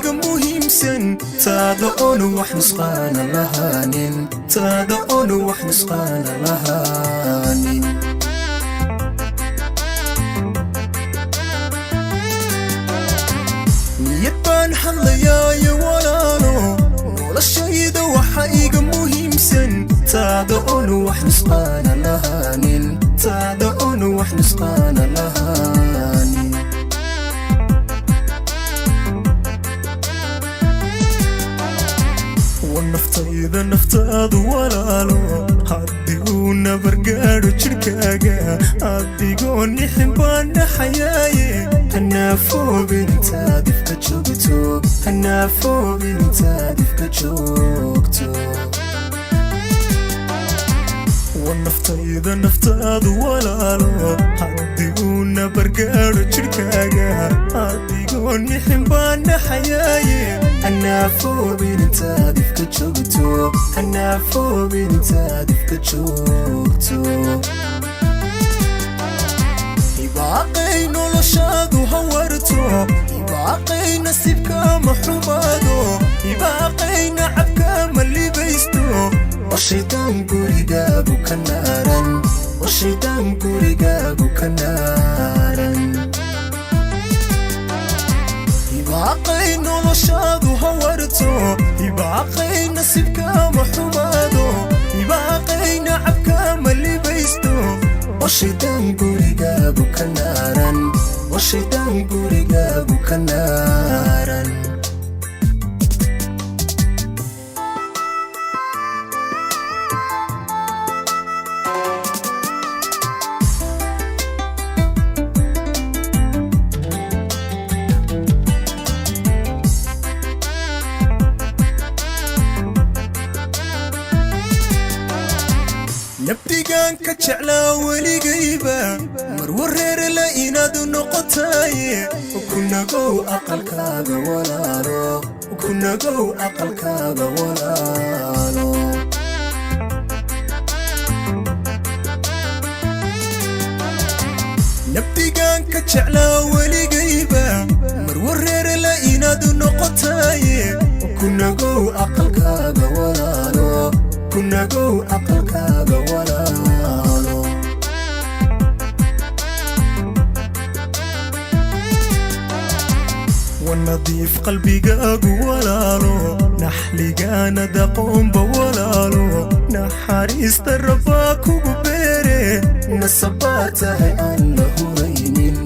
iga muhiimsan taada oon wax nusqaana lahaanin taada oon wax nusqaana lahaanin niyad baan hadlayaayo walaalo noloshayda waxa iga muhiimsan taada oon wax nusqaana lahaanin taada oon wax nusqaana lahaanin naftayda naftaadu walaalo haddii nabargaadho jirkaaga adigoo nixin baan dhaxayaaye hanaafoobin intaad ifka joogto hanaafoobin intaad ifka joogto naftayda naftaadu walaalo haddii nabargaadho jirkaaga adigoo nixin baan dhaxayaaye hanaafoobin intaad ifka joogto hanaafoobin intaad ifka joogto ibaaqay noloshaadu hawarto ibaaqay nasiibka ma xumaado ibaaqay nacabka ma libaysto وشيطان قريقابو كنارا وشيطان قريقابو كنارا يباقي نولشادو هورتو يباقي نصيبك محمادو يباقي نعبك ملي بيستو وشيطان قريقابو كنارا وشيطان قريقابو كنارا nabdigaan ka jeclaa weligayba mar wareer la inaad noqotaaye kunagow aqalkaaga walaalo kunagow aqalkaaga walaalo nabdigaan ka jeclaa weligayba mar wareer la inaad noqotaaye kunagow aqalkaaga walaalo kunagow aqalkaaga walaalo wanadiif qalbigaagu walaalo naxligaana daqoonba walaalo naxariista rabaa kugu beere nasabaa tahay aan la huraynin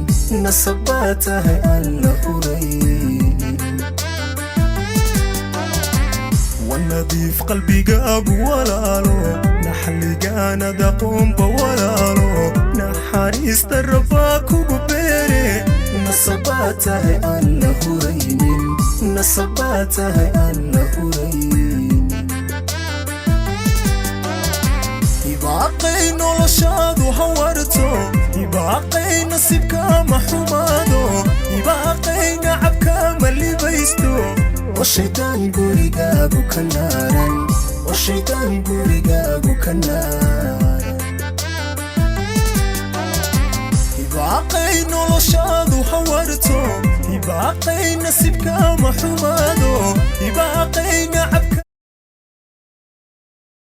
nasabaa tahay aan la huraynin ونظيف قلبي قاب ولالو نحلقانا دقوم بولالو نحاريس الرفاك وبيري نصباته أنه رينين نصباته أنه رينين يباقي نولشاد وهورتو يباقي نصيبك محمادو يباقي نعبك ملي بيستو والشيطان قريقابو كنارا والشيطان قريقابو كنارا يباقي نولشادو حورتو يباقي نصيبك محمادو يباقي نعب